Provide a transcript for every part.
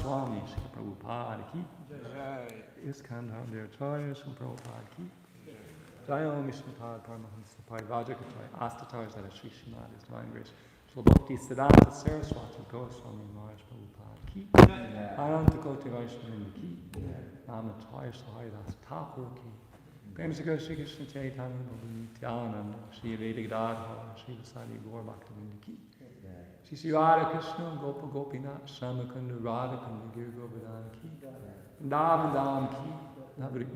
Swami Shri Prabhupada ki. Iskandar Jaya Shri Prabhupada ki. Jaya Om Ishmatad Paramahansa Parivajakatai Astatar Zara Shri Srimad His Divine Grace Shri Bhakti Siddhanta Saraswati Goswami Maharaj Prabhupada ki. Ananta Koti Vaishnava ki. Namataya Sahaidas Thakur ki. Prem Shri Shri Krishna Chaitanya Prabhu Nityananda Shri Veda Gadadhara Shri Vasadi Gaur Bhaktivinoda ki. Shri Shri Radha Krishna Gopa Gopinath Shamakunda Radha Kunda Gir Govardhan ki. Vrindavan Dham ki.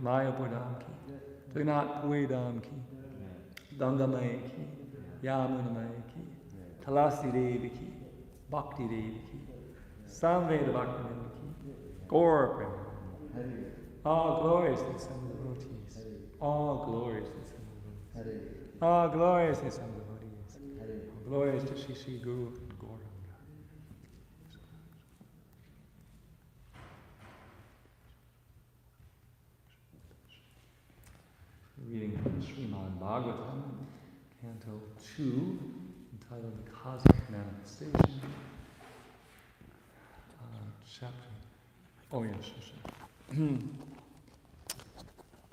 Mayapur Dham ki. Jagannath Puri Dham ki. Ganga Maya ki. Yamuna Maya ki. Tulasi Devi ki. Bhakti Devi ki. Samveda Bhaktivinoda ki. Gaur Prem. All glories to the Son of the devotees. All glories to the Son of the devotees. All glories to the Son of the devotees. All glories to Shri Shri Guru and Gauranga. Reading from Srimad Bhagavatam, Canto 2, entitled The Cosmic Manifestation. Chapter. Oh yes, yes.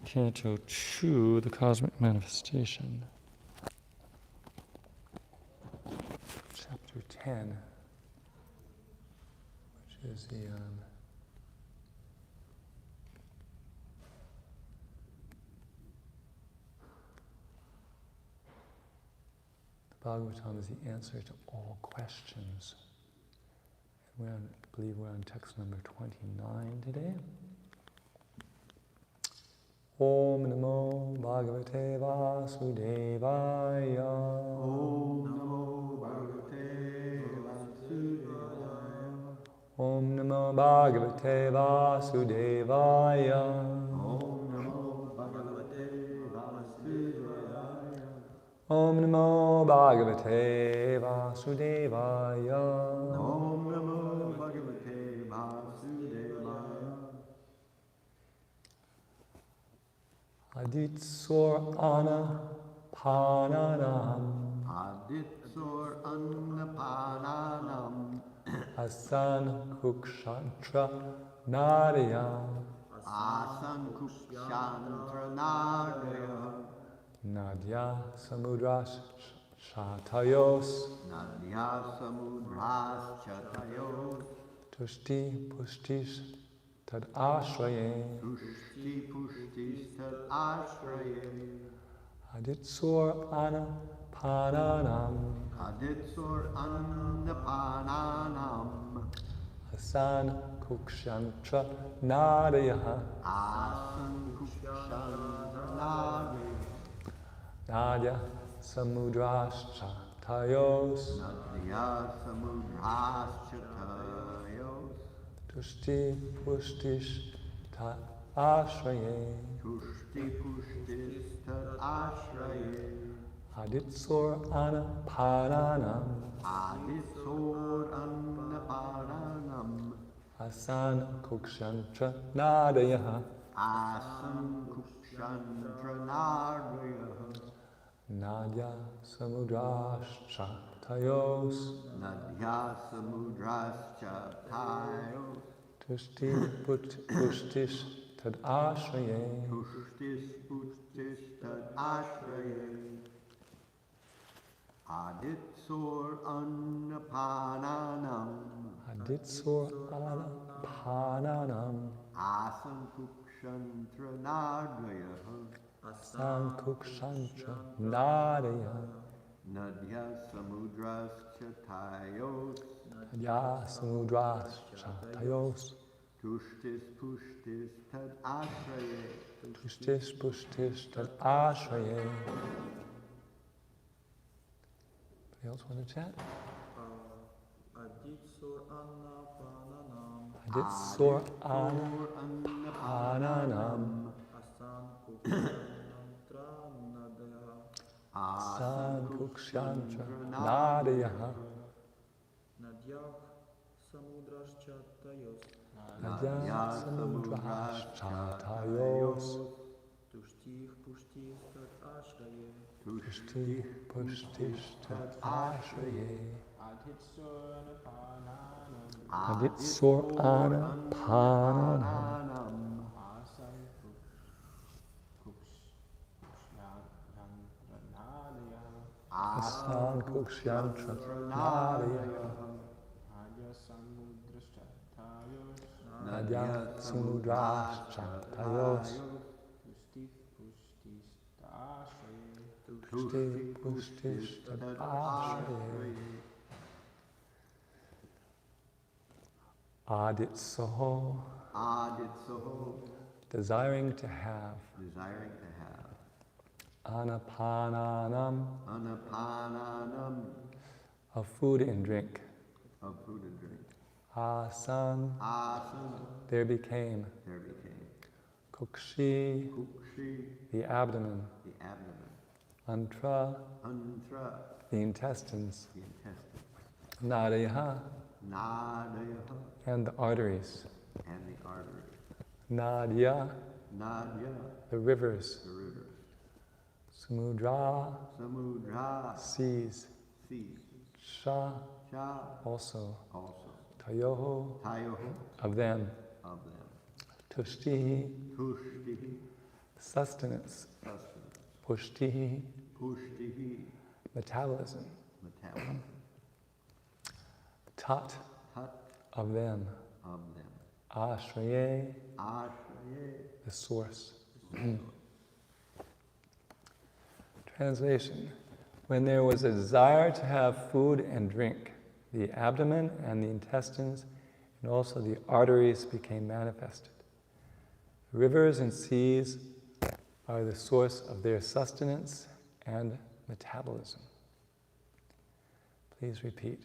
Canto 2, The Cosmic Manifestation. Chapter 10, which is the Bhagavatam is the answer to all questions. And I believe we're on text number 29 today. Om Namo Bhagavate Vasudevaya. Om Namo Bhagavate Vasudevaya. Om Namo Bhagavate Vasudevaya. Om Namo Bhagavate Vasudevaya. Om Namo Bhagavate Vasudevaya. Om Namo Bhagavate Vasudevaya. Aditsur Anapananam. Aditsur Anapananam. Asan Kukshantra Nadya. Asan Kukshantra Nadya. Nadya Samudras Shatayos. Nadya Samudras Chatayos. Tushti Pushtish Tad Ashraye. Tushti Pushtis Tad Ashraye. Aditsur Anapananam. Aditsur Anapananam. Asan Kukshantra Nadya. Asan Kukshantra Nadya. Nadya Samudras Chatayos. Nadya Samudras Chatayos. Tushti Pushtish Tad Ashraye. Tushti Pushtis Tad Ashraye. Aditsur Anapananam. Aditsur Anapananam. Asan Kukshantra Nadya. Asan Kukshantra Nadya. Nadya Samudras Chatayos. Nadya Samudras Chatayos. Tushti Pushtish Tad Ashraye. Tushtis Pushtis Tad Ashraye. Aditsur Anapananam. Aditsur Anapananam. Asan Kukshantra Nadya. Asan Kukshantra Nadya. Nadya Samudras Chatayos. Nadya Samudras Chatayos. Tushtis Pushtis Tad Ashraye. Tushtis Pushtish Tad Ashraye. Anybody else want to chat? Aditsur Anapananam. Aditsur Anapananam. Asan Kukshantra Nadya. Asan Kukshantra Nadya. Nadyah Samudras Chatayos. Nadya Samudras Chatayos. Tuштих Puштих Tad Ashraye. Tushti Pushtish Tad Ashraye. Aditsoranpananam Asan Kukshyantranadaya Nadya Samudrashchatayos Tushti Pushtistadashraye Aditsoho desiring to have Anapananam of food and drink. Asan there became. Kukshi the abdomen. Antra the intestines. Nadaya and the arteries. Nadya the rivers. Samudra seas. Sha also. Tayoho of them. Tushtihi sustenance. Pushtihi metabolism. Tat of them. Ashraye the source. Translation. When there was a desire to have food and drink, the abdomen and the intestines and also the arteries became manifested. The rivers and seas are the source of their sustenance and metabolism. Please repeat.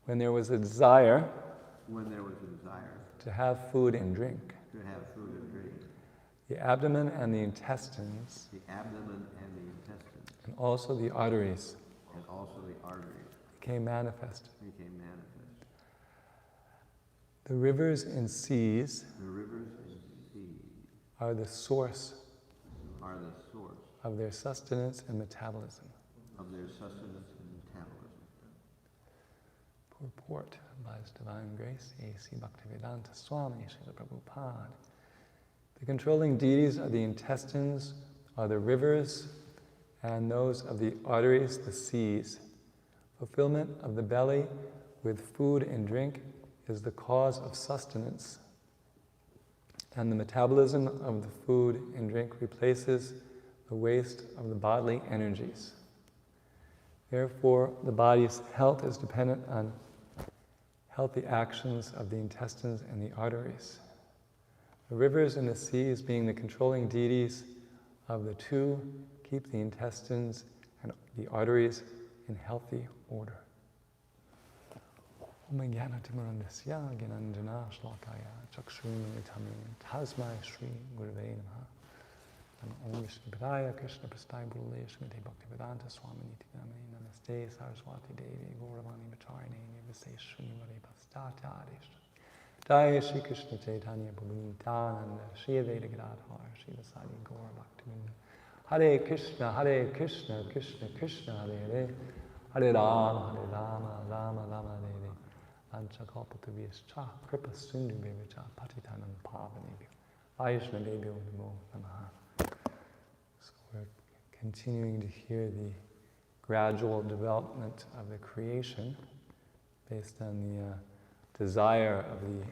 When there was a desire to have food and drink, the abdomen and the intestines and also the arteries became manifested. The rivers and seas are the source of their sustenance and metabolism. Purport by His Divine Grace, A.C. Bhaktivedanta Swami Srila Prabhupada. The controlling deities of the intestines are the rivers, and those of the arteries, the seas. Fulfillment of the belly with food and drink is the cause of sustenance, and the metabolism of the food and drink replaces the waste of the bodily energies. Therefore, the body's health is dependent on healthy actions of the intestines and the arteries. The rivers and the seas, being the controlling deities of the two, keep the intestines and the arteries in healthy order. Om Jnana Timirandasya Gyananjana Shlokaya Chakshurumilitamim Tasmai Shri Gurave Namaha. Om Vishnu Padaya Krishna Prasthaya Bhule Shrimate Bhaktivedanta Swami Nityanamani Namaste Saraswati Devi Gauravani Bhacharini Nirvisesh Shri Vari Bhastata Adishta Jaya Shri Krishna Chaitanya Prabhu Nityananda Shri Advaita Gadadhar Shri Vasadi Gaur Bhaktivinoda Hare Krishna Krishna Krishna Hare Hare Hare Rama Rama Rama Hare Hare Anchakalpataviyascha Kripa Sindhu Bevacha Patitanam Pavanebhyo Vaishnavebhyo Namo Namaha. So we're continuing to hear the gradual development of the creation based on the desire of the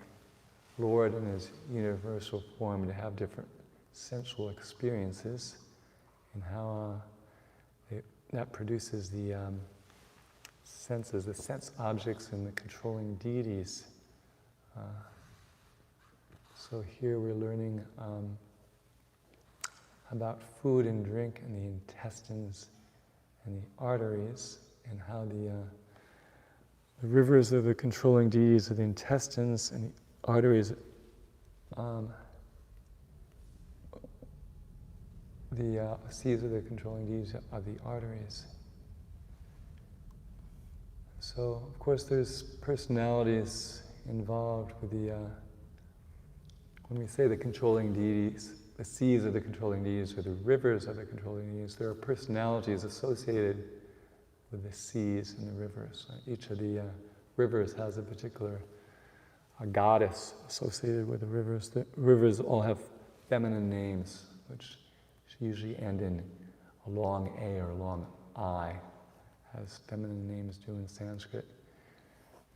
Lord in His universal form to have different sensual experiences, and how that produces the senses, the sense objects and the controlling deities. So here we're learning about food and drink and the intestines and the arteries, and how the rivers are the controlling deities of the intestines and the arteries. The seas are the controlling deities of the arteries. So, of course, there's personalities involved with the, when we say the controlling deities, the seas are the controlling deities, or the rivers are the controlling deities, there are personalities associated the seas and the rivers. Each of the rivers has a particular goddess associated with the rivers. The rivers all have feminine names, which usually end in a long A or a long I, as feminine names do in Sanskrit.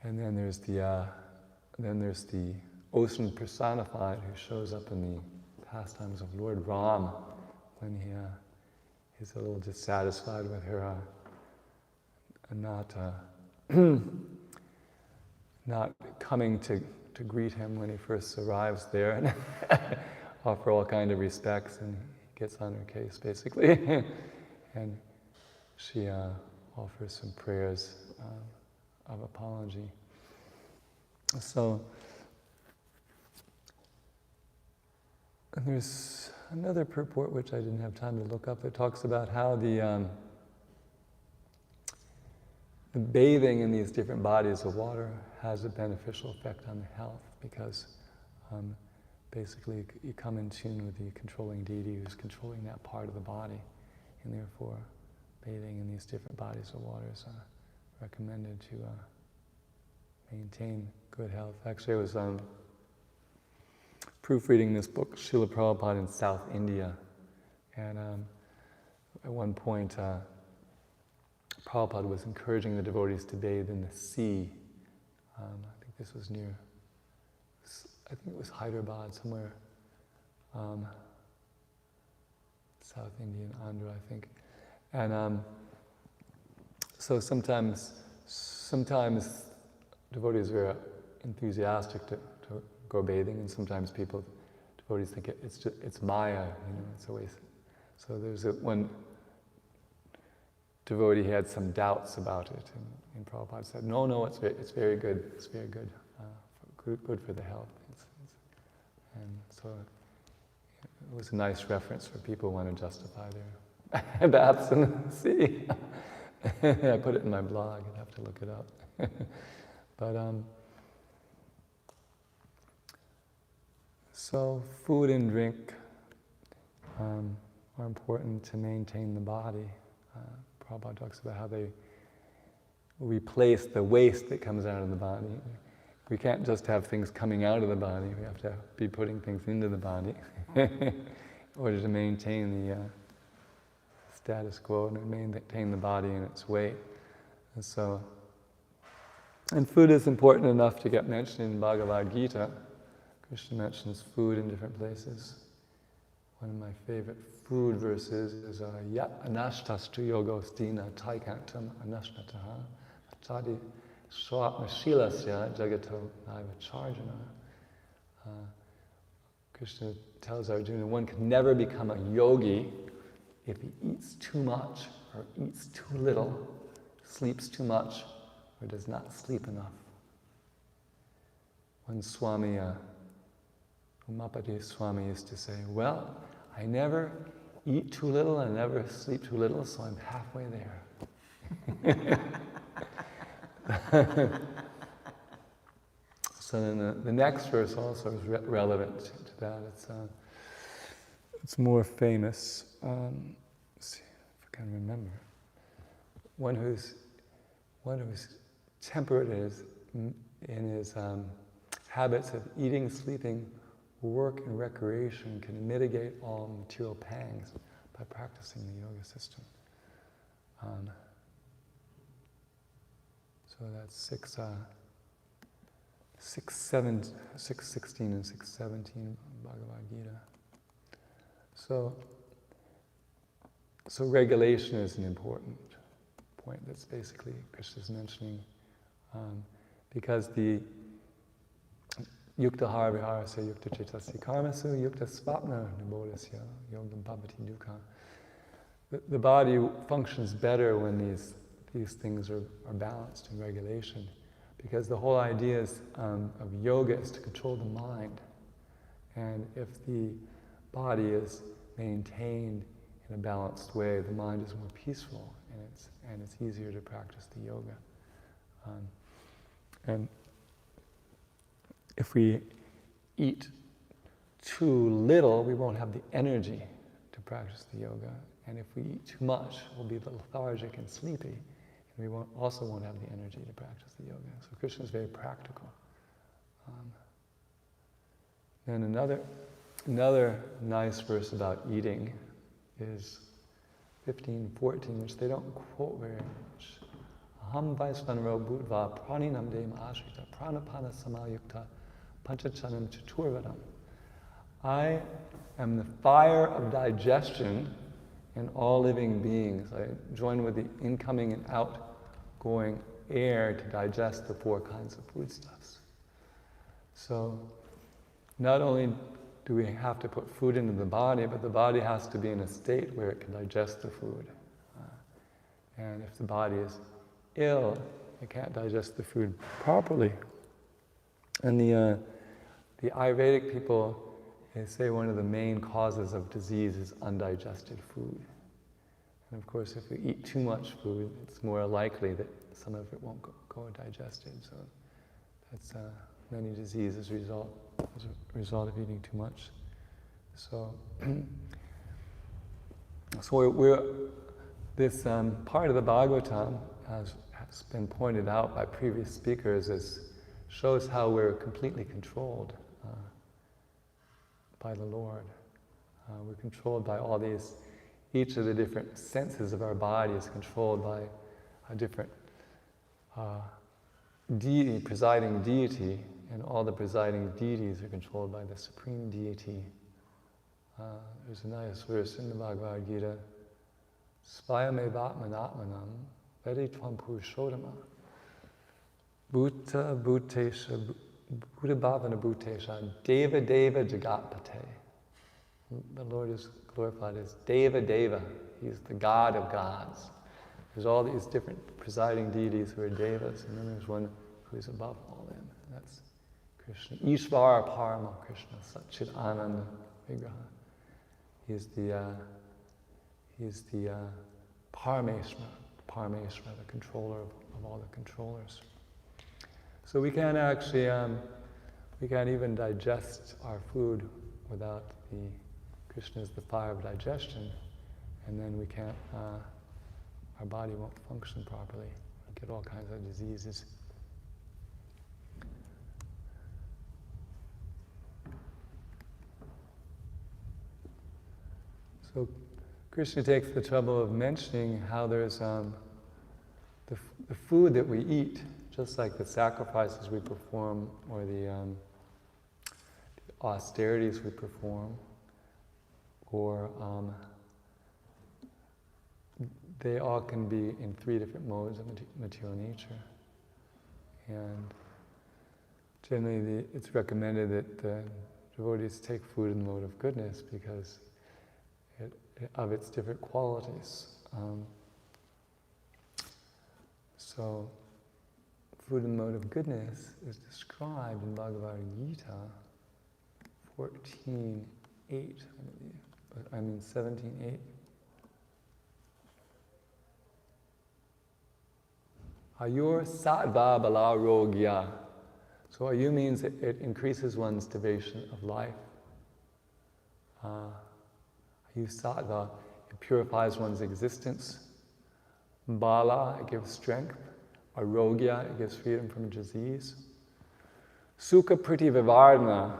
And then there's the ocean personified, who shows up in the pastimes of Lord Ram when he's a little dissatisfied with her not coming to greet him when he first arrives there and offer all kind of respects, and he gets on her case basically. And she offers some prayers of apology. So there's another purport which I didn't have time to look up. It talks about how the bathing in these different bodies of water has a beneficial effect on the health, because basically you come in tune with the controlling deity who's controlling that part of the body, and therefore bathing in these different bodies of water is recommended to maintain good health. Actually, I was proofreading this book, Srila Prabhupada in South India, and at one point Prabhupada was encouraging the devotees to bathe in the sea. I think this was near, I think it was Hyderabad, somewhere, South Indian, Andhra, I think. And so sometimes devotees are enthusiastic to go bathing, and sometimes devotees think it's Maya, it's a waste. So there's one devotee had some doubts about it, and Prabhupada said, no, it's very good, it's very good, good for the health. And so it was a nice reference for people who want to justify their baths in the sea. I put it in my blog, I'd have to look it up. But so food and drink are important to maintain the body. Prabhupada talks about how they replace the waste that comes out of the body. We can't just have things coming out of the body, we have to be putting things into the body in order to maintain the status quo and maintain the body in its weight. And food is important enough to get mentioned in Bhagavad Gita. Krishna mentions food in different places. One of my favorite food verses is Yat anashtastu yogostina taikantam anashtataha atadi swapmashilasya jagato naivacharjana. Krishna tells Arjuna, one can never become a yogi if he eats too much or eats too little, sleeps too much or does not sleep enough. One Swami, Umapati Swami used to say, well, I never eat too little and I never sleep too little, so I'm halfway there. So then the next verse also is relevant to that. It's more famous. Let's see if I can remember. One who's temperate in his habits of eating, sleeping, work, and recreation can mitigate all material pangs by practicing the yoga system. So that's 6:16 and 6:17 Bhagavad Gita. So regulation is an important point that's basically Krishna's mentioning, because the yukta har viharasya yukta chetasya karmasu yukta svapna nibodasya yogam bhavati dukkha. The body functions better when these things are balanced in regulation, because the whole idea of yoga is to control the mind. And if the body is maintained in a balanced way, the mind is more peaceful, and it's easier to practice the yoga. And if we eat too little, we won't have the energy to practice the yoga. And if we eat too much, we'll be lethargic and sleepy. we also won't have the energy to practice the yoga. So Krishna is very practical. Then another nice verse about eating is 15:14, which they don't quote very much. Aham vaisvanaro bhutva praninam dem ashrita pranapana samayukta panchachanam chaturvadam. I am the fire of digestion in all living beings. I join with the incoming and outgoing air to digest the 4 kinds of foodstuffs. So not only do we have to put food into the body, but the body has to be in a state where it can digest the food. And if the body is ill, it can't digest the food properly. And the Ayurvedic people, they say one of the main causes of disease is undigested food. And of course, if we eat too much food, it's more likely that some of it won't go digested. So that's many diseases as a result of eating too much. So, this part of the Bhagavatam has been pointed out by previous speakers shows how we're completely controlled by the Lord. We're controlled by all these, each of the different senses of our body is controlled by a different deity, presiding deity, and all the presiding deities are controlled by the supreme deity. There's a nice verse in the Bhagavad Gita, Svayamevatmanatmanam veditvam purushodama bhuta bhutesha Buddha Bhavana Bhutesha Deva Deva Jagatpate. The Lord is glorified as Deva Deva. He's the God of gods. There's all these different presiding deities who are devas, and then there's one who is above all them. And that's Krishna. Ishvara Parama Krishna Satchit Ananda Vigraha. He's the Parameshvara, the controller of all the controllers. So we can't actually, we can't even digest our food without Krishna is the fire of digestion, and then we can't, our body won't function properly. We'll get all kinds of diseases. So Krishna takes the trouble of mentioning how there's the food that we eat, just like the sacrifices we perform or the austerities we perform, or they all can be in 3 different modes of material nature. And generally it's recommended that the devotees take food in the mode of goodness because of its different qualities. So food in the mode of goodness is described in Bhagavad Gita 14:8, I believe. 17:8. Ayur sattva bala rogya. So ayu means it increases one's duration of life. Ayu sattva, it purifies one's existence. Bala, it gives strength. Arogya, it gives freedom from disease. Sukha priti vivardhana,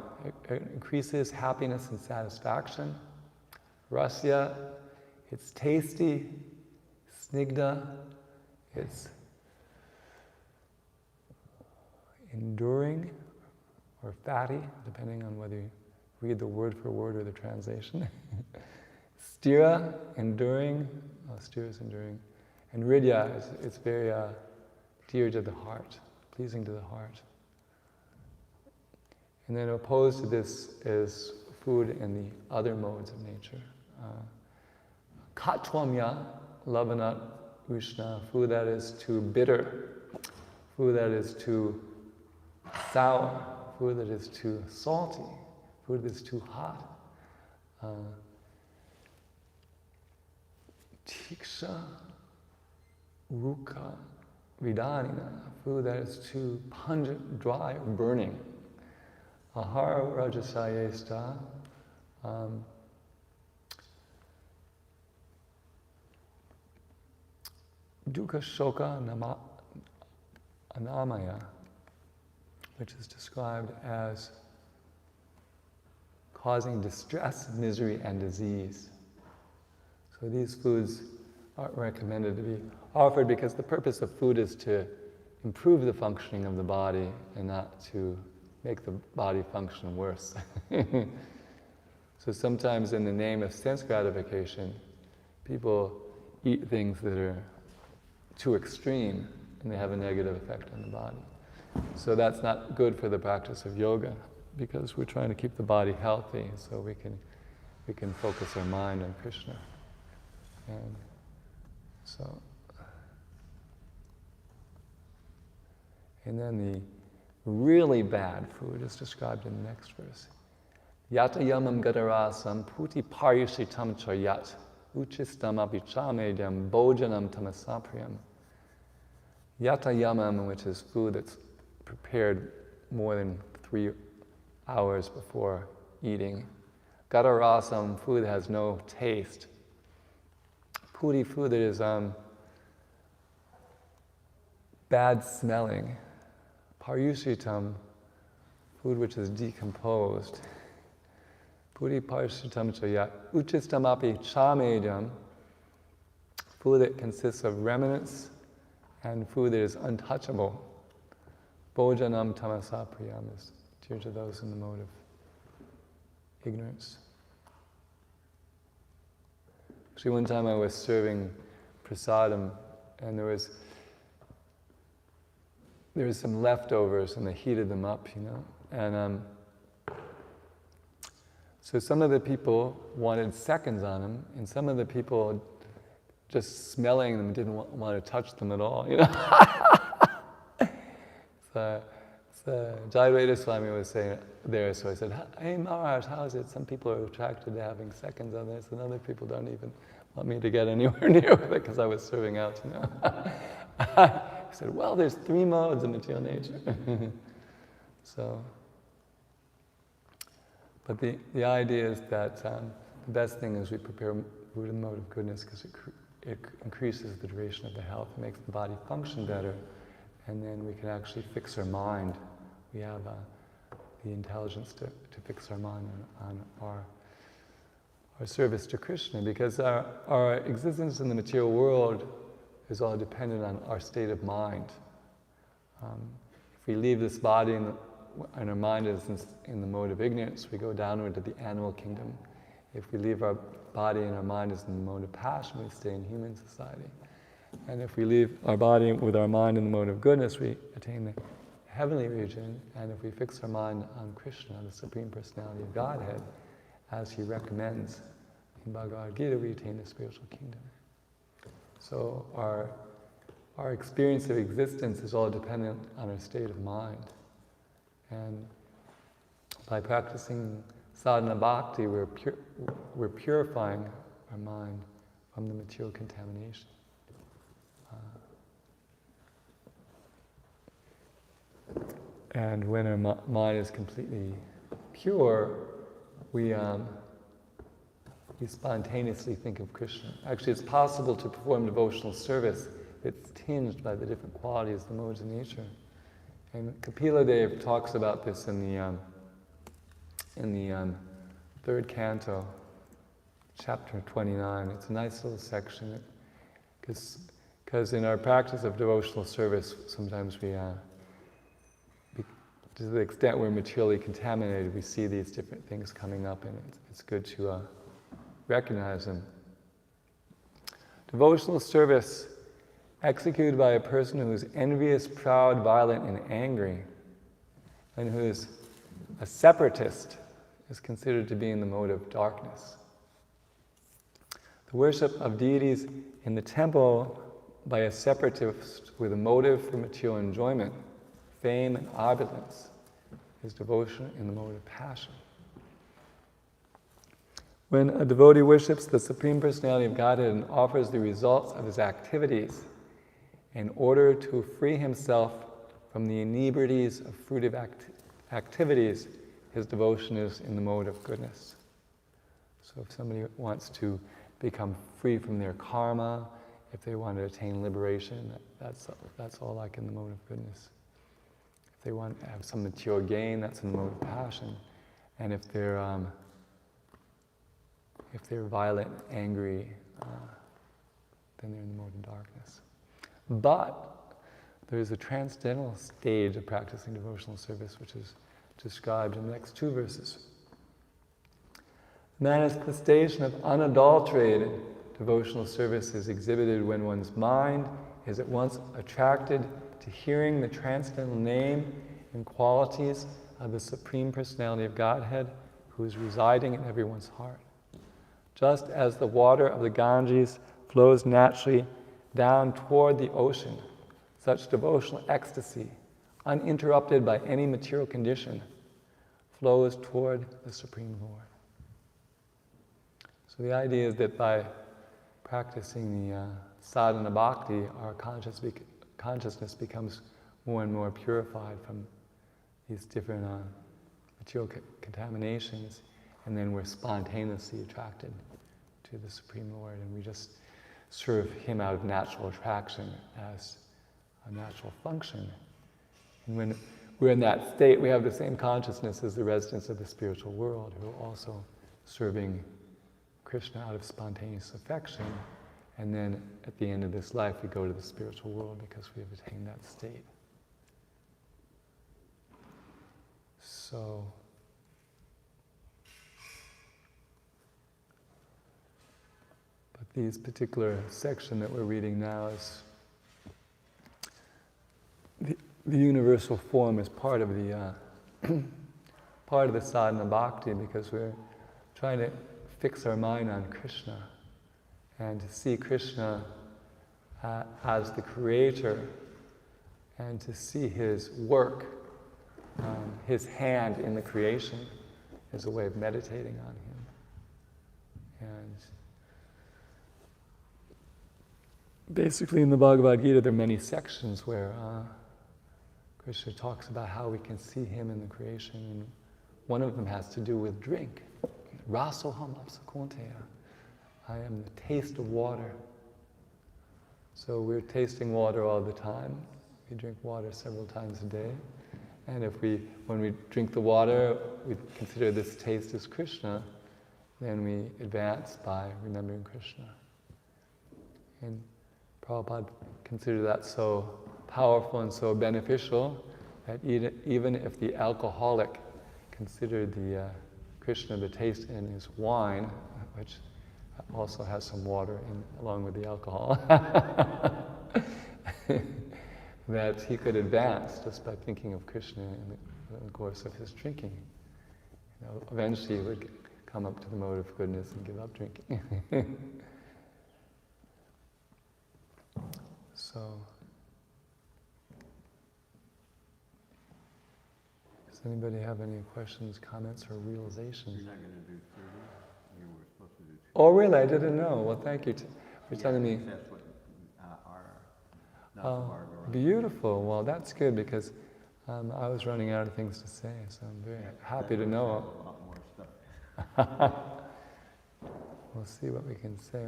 it increases happiness and satisfaction. Rasya, it's tasty. Snigdha, it's enduring or fatty, depending on whether you read the word for word or the translation. Stira, enduring. Stira is enduring. And hridya, it's very dear to the heart, pleasing to the heart. And then opposed to this is food in the other modes of nature. Katvamya, lavanat ushna, food that is too bitter, food that is too sour, food that is too salty, food that is too hot. Tiksha, ruka, vidanina, food that is too pungent, dry, or burning. Ahara rajasayesta, dukkha shoka anamaya, which is described as causing distress, misery, and disease. So these foods are recommended to be offered because the purpose of food is to improve the functioning of the body and not to make the body function worse. So sometimes in the name of sense gratification, people eat things that are too extreme and they have a negative effect on the body. So that's not good for the practice of yoga because we're trying to keep the body healthy so we can focus our mind on Krishna. And so, and then the really bad food is described in the next verse. Yata yamam gadarasam puti paryashitam chayat uchistam abhichamedam bhojanam tamasapriyam. Yata yamam, which is food that's prepared more than 3 hours before eating. Gadarasam, food that has no taste. Puti, food that is bad smelling. Paryushitam, food which is decomposed. Puti paryushitam chayat. Uchistamapi chamedam, food that consists of remnants and food that is untouchable. Bhojanam tamasapriyam is dear to those in the mode of ignorance. Actually, one time I was serving prasadam and there was some leftovers and they heated them up, and so some of the people wanted seconds on them, and some of the people just smelling them didn't want to touch them at all, So Jayaveda Swami was saying there, so I said, "Hey Maharaj, how is it? Some people are attracted to having seconds on this, and other people don't even want me to get anywhere near with it because I was serving out, He said, well, there's 3 modes of material nature. So, but the idea is that the best thing is we prepare food in the mode of goodness because it increases the duration of the health, it makes the body function better, and then we can actually fix our mind. We have the intelligence to fix our mind on our service to Krishna, because our existence in the material world is all dependent on our state of mind. If we leave this body and our mind is in the mode of ignorance, we go downward to the animal kingdom. If we leave our body and our mind is in the mode of passion, we stay in human society. And if we leave our body with our mind in the mode of goodness, we attain the heavenly region. And if we fix our mind on Krishna, the Supreme Personality of Godhead, as he recommends in Bhagavad Gita, we attain the spiritual kingdom. So our experience of existence is all dependent on our state of mind. And by practicing sadhana bhakti, we're purifying our mind from the material contamination. And when our mind is completely pure, we spontaneously think of Krishna. Actually, it's possible to perform devotional service that's tinged by the different qualities, the modes of nature. And Kapila Dev talks about this in the 3rd canto, chapter 29. It's a nice little section, because in our practice of devotional service, sometimes we, to the extent we're materially contaminated, we see these different things coming up, and it's good to recognize them. Devotional service executed by a person who is envious, proud, violent, and angry, and who is a separatist, is considered to be in the mode of darkness. The worship of deities in the temple by a separatist with a motive for material enjoyment, fame, and opulence is devotion in the mode of passion. When a devotee worships the Supreme Personality of Godhead and offers the results of his activities in order to free himself from the inebrities of fruitive activities, his devotion is in the mode of goodness. So if somebody wants to become free from their karma if they want to attain liberation, that's all like in the mode of goodness. If they want to have some material gain, that's in the mode of passion. And if they're violent, angry, then they're in the mode of darkness. But there is a transcendental stage of practicing devotional service, which is described in the next 2 verses. Manifestation of unadulterated devotional service is exhibited when one's mind is at once attracted to hearing the transcendental name and qualities of the Supreme Personality of Godhead, who is residing in everyone's heart. Just as the water of the Ganges flows naturally down toward the ocean, such devotional ecstasy, uninterrupted by any material condition, flows toward the Supreme Lord. So the idea is that by practicing the sadhana bhakti, our consciousness becomes more and more purified from these different material contaminations, and then we're spontaneously attracted to the Supreme Lord, and we just serve Him out of natural attraction as a natural function. And when we're in that state, we have the same consciousness as the residents of the spiritual world, who are also serving Krishna out of spontaneous affection, and then at the end of this life we go to the spiritual world because we have attained that state. So, but these particular section that we're reading now is the universal form is part of the part of the sadhana bhakti, because we're trying to fix our mind on Krishna and to see Krishna as the creator, and to see His work, His hand in the creation, as a way of meditating on Him. And basically in the Bhagavad Gita there are many sections where Krishna talks about how we can see Him in the creation, and one of them has to do with drink. Rasoham apsakonteya. I am the taste of water. So we're tasting water all the time. We drink water several times a day. And when we drink the water, we consider this taste as Krishna, then we advance by remembering Krishna. And Prabhupada considered that so powerful and so beneficial that even if the alcoholic considered the Krishna, the taste in his wine, which also has some water along with the alcohol, that he could advance just by thinking of Krishna in the course of his drinking. Eventually he would come up to the mode of goodness and give up drinking. So, does anybody have any questions, comments, or realizations? You're not going to do 30? You were supposed to do 2. Oh, really? I didn't know. Well, thank you for telling me. That's what our Beautiful. Well, that's good, because I was running out of things to say, so I'm very happy to know. A lot more stuff. We'll see what we can say.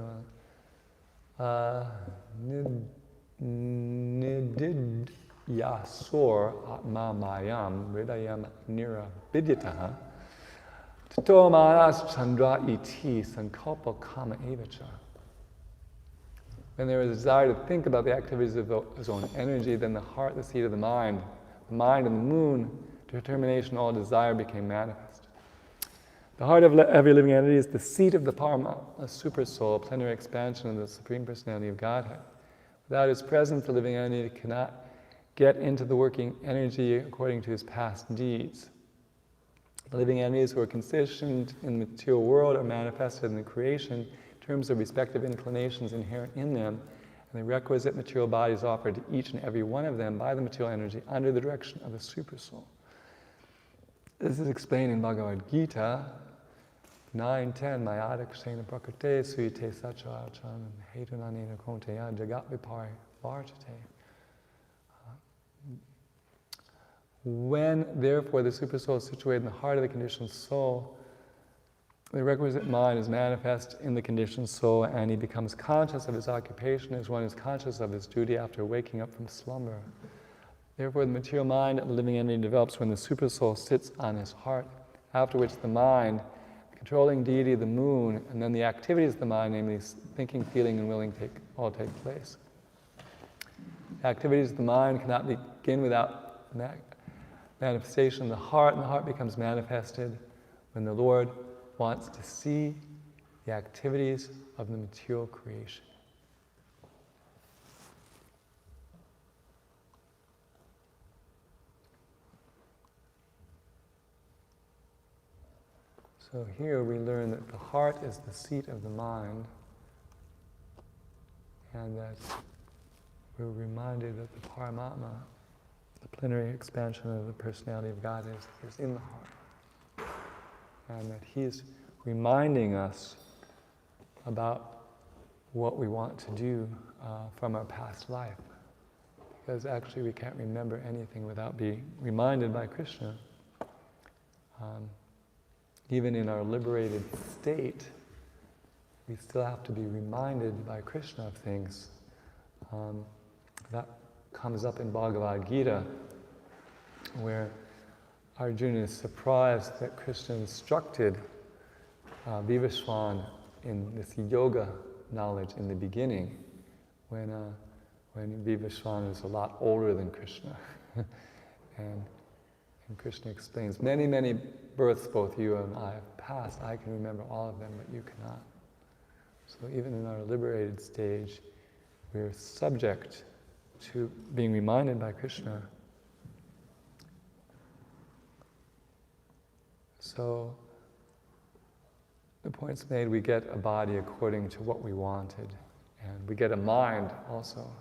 Well, nidid yasor atma mayam hridayam nirabidyataha tato manas chandra iti sankalpa kama evacha. When there is a desire to think about the activities of his own energy, then the heart, the seat of the mind and the moon, determination, all desire became manifest. The heart of every living entity is the seat of the Parama, a super soul, a plenary expansion of the Supreme Personality of Godhead. Without its presence, the living entity cannot get into the working energy according to his past deeds. The living entities who are conditioned in the material world are manifested in the creation in terms of respective inclinations inherent in them, and the requisite material bodies offered to each and every one of them by the material energy under the direction of the super soul. This is explained in Bhagavad Gita 9:10. Mayada ksena prakrite suyite sachachan hetunanena konteya jagat vipari vartate. When, therefore, the super soul is situated in the heart of the conditioned soul, the requisite mind is manifest in the conditioned soul, and he becomes conscious of his occupation as one is conscious of his duty after waking up from slumber. Therefore, the material mind of the living entity develops when the supersoul sits on his heart, after which the mind, the controlling deity of the moon, and then the activities of the mind, namely thinking, feeling, and willing, all take place. The activities of the mind cannot begin without manifestation of the heart, and the heart becomes manifested when the Lord wants to see the activities of the material creation. So here we learn that the heart is the seat of the mind, and that we're reminded that the Paramatma, the plenary expansion of the personality of God, is in the heart. And that He's reminding us about what we want to do from our past life. Because actually we can't remember anything without being reminded by Krishna. Even in our liberated state, we still have to be reminded by Krishna of things. That comes up in Bhagavad Gita, where Arjuna is surprised that Krishna instructed Vivaswan in this yoga knowledge in the beginning, when Vivaswan is a lot older than Krishna. and Krishna explains, many, many births both you and I have passed. I can remember all of them, but you cannot. So even in our liberated stage, we're subject to being reminded by Krishna. So the point's made, we get a body according to what we wanted, and we get a mind also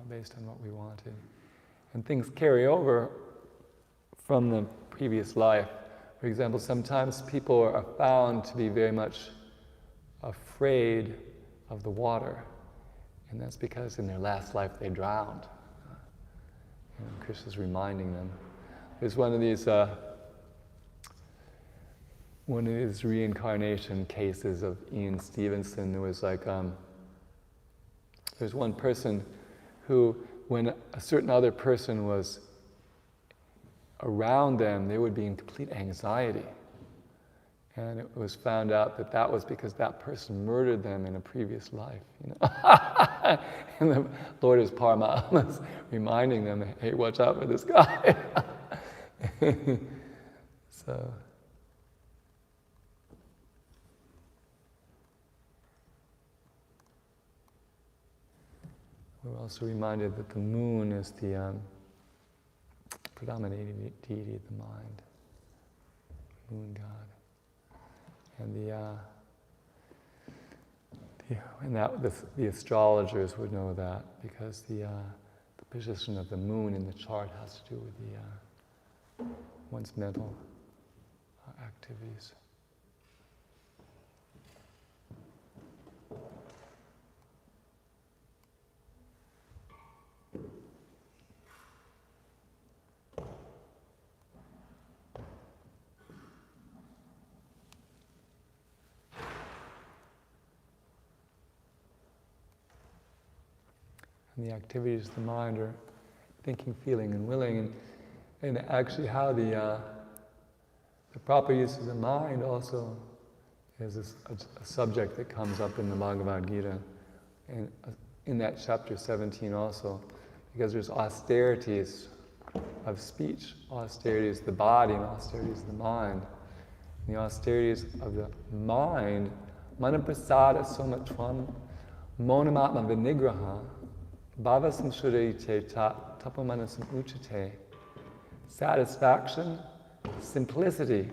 based on what we wanted. And things carry over from the previous life. For example, sometimes people are found to be very much afraid of the water, and that's because in their last life they drowned. And Krishna's reminding them. There's one of these reincarnation cases of Ian Stevenson. There was there's one person who, when a certain other person was around them, they would be in complete anxiety. And it was found out that that was because that person murdered them in a previous life, you know. And the Lord is Paramatma reminding them, hey, watch out for this guy. So we're also reminded that the moon is the predominating deity of the mind, moon god, and the astrologers would know that, because the position of the moon in the chart has to do with one's mental activities. And the activities of the mind are thinking, feeling, and willing, and actually how the proper use of the mind also is a subject that comes up in the Bhagavad Gita, and in that chapter 17 also, because there's austerities of speech, austerities of the body, and austerities of the mind. And the austerities of the mind, manaprasada somatvam monamatma vinigraha bhavasam shuddhite tapamanasam uchate. Satisfaction, simplicity,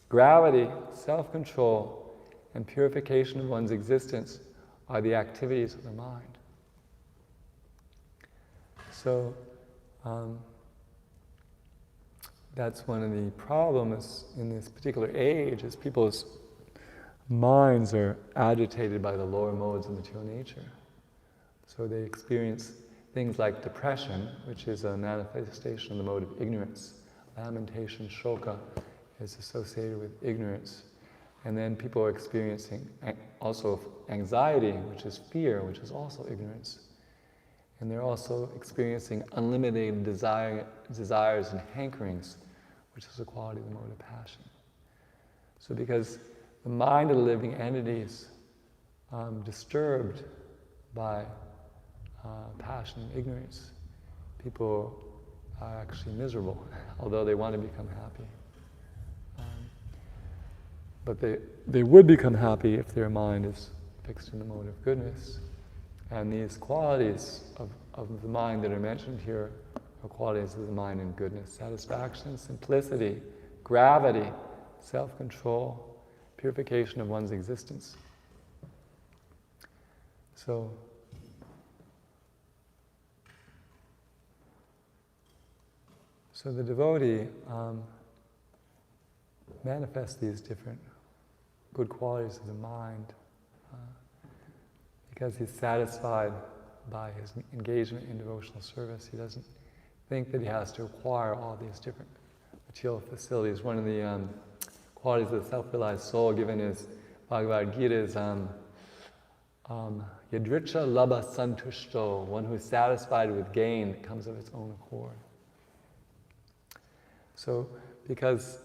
gravity, self-control, and purification of one's existence are the activities of the mind. So that's one of the problems in this particular age, is people's minds are agitated by the lower modes of material nature. So they experience things like depression, which is a manifestation of the mode of ignorance. Lamentation, shoka, is associated with ignorance. And then people are experiencing also anxiety, which is fear, which is also ignorance. And they're also experiencing unlimited desires and hankerings, which is a quality of the mode of passion. So because the mind of the living entity is disturbed by passion and ignorance, people are actually miserable, although they want to become happy. But they would become happy if their mind is fixed in the mode of goodness. And these qualities of the mind that are mentioned here are qualities of the mind in goodness: satisfaction, simplicity, gravity, self-control, purification of one's existence. So the devotee manifests these different good qualities of the mind because he's satisfied by his engagement in devotional service. He doesn't think that he has to acquire all these different material facilities. One of the qualities of the self-realized soul given is Bhagavad Gita is Yadricha Labha Santushto, one who is satisfied with gain that comes of its own accord. So, because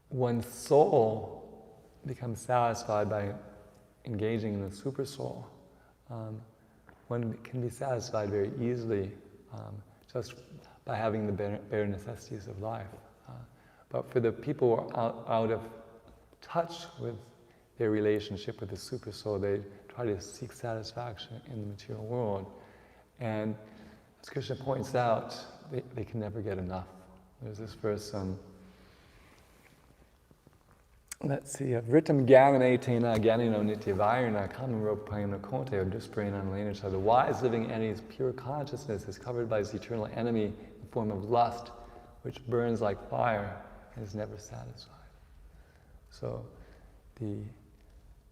one's soul becomes satisfied by engaging in the super soul, one can be satisfied very easily just by having the bare necessities of life. But for the people who are out of touch with their relationship with the super soul, they try to seek satisfaction in the material world. And as Krishna points out, they can never get enough. There's this verse, let's see, Vritam Gyananetena Gyanino Nityavairna Kamaropayana Konte Dusprayana Lenacha. The wise living entity's pure consciousness is covered by his eternal enemy in the form of lust, which burns like fire and is never satisfied. So,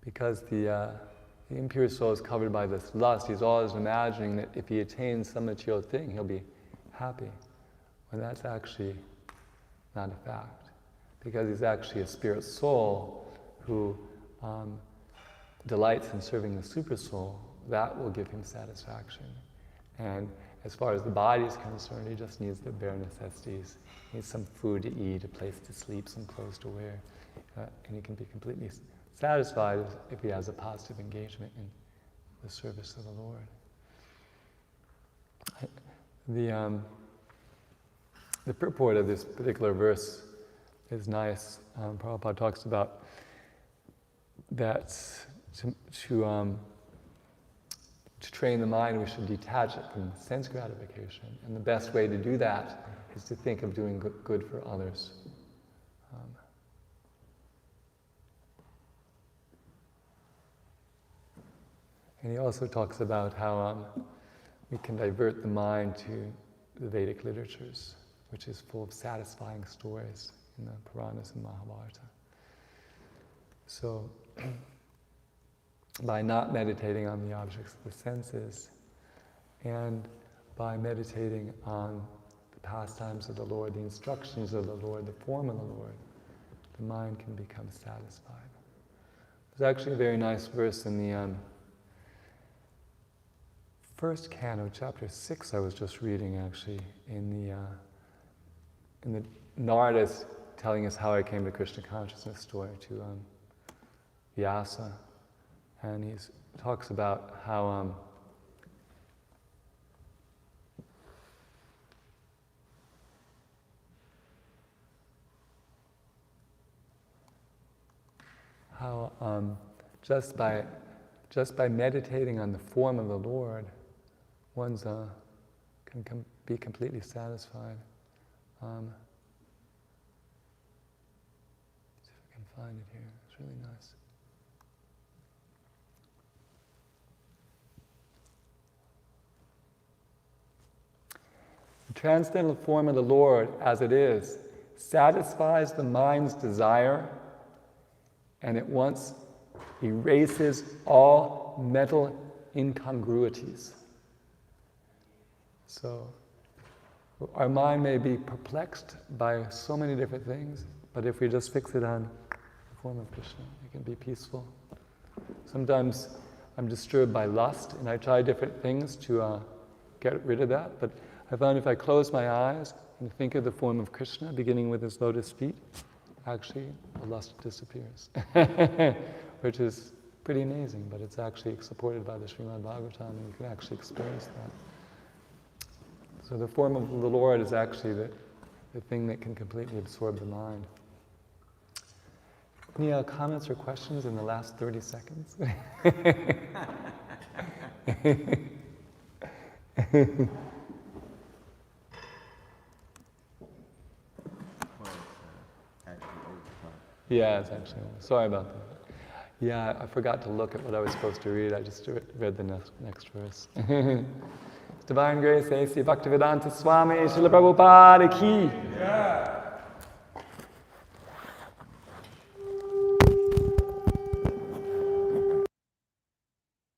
because the impure soul is covered by this lust, he's always imagining that if he attains some material thing, he'll be happy. When that's actually not a fact. Because he's actually a spirit soul who delights in serving the super soul, that will give him satisfaction. And as far as the body is concerned, he just needs the bare necessities. He needs some food to eat, a place to sleep, some clothes to wear. And he can be completely satisfied if he has a positive engagement in the service of the Lord. The purport of this particular verse is nice. Prabhupada talks about that to train the mind, we should detach it from sense gratification. And the best way to do that is to think of doing good for others. And he also talks about how we can divert the mind to the Vedic literatures, which is full of satisfying stories in the Puranas and Mahabharata. So, by not meditating on the objects of the senses, and by meditating on the pastimes of the Lord, the instructions of the Lord, the form of the Lord, the mind can become satisfied. There's actually a very nice verse in the first canto, chapter 6, I was just reading actually, in the Narada's telling us how I came to Krishna consciousness story to Vyasa. And he talks about how just by meditating on the form of the Lord, one's can be completely satisfied. See if I can find it here. It's really nice. The transcendental form of the Lord, as it is, satisfies the mind's desire, and at once erases all mental incongruities. So, our mind may be perplexed by so many different things, but if we just fix it on form of Krishna. It can be peaceful. Sometimes I'm disturbed by lust, and I try different things to get rid of that. But I found if I close my eyes and think of the form of Krishna, beginning with his lotus feet, actually the lust disappears, which is pretty amazing. But it's actually supported by the Srimad Bhagavatam, and you can actually experience that. So the form of the Lord is actually the thing that can completely absorb the mind. Any comments or questions in the last 30 seconds? Well, it's actually overtime. Yeah, it's actually, sorry about that. Yeah, I forgot to look at what I was supposed to read. I just read the next verse. Divine Grace, A.C. Bhaktivedanta Swami, Srila Prabhupada Ki.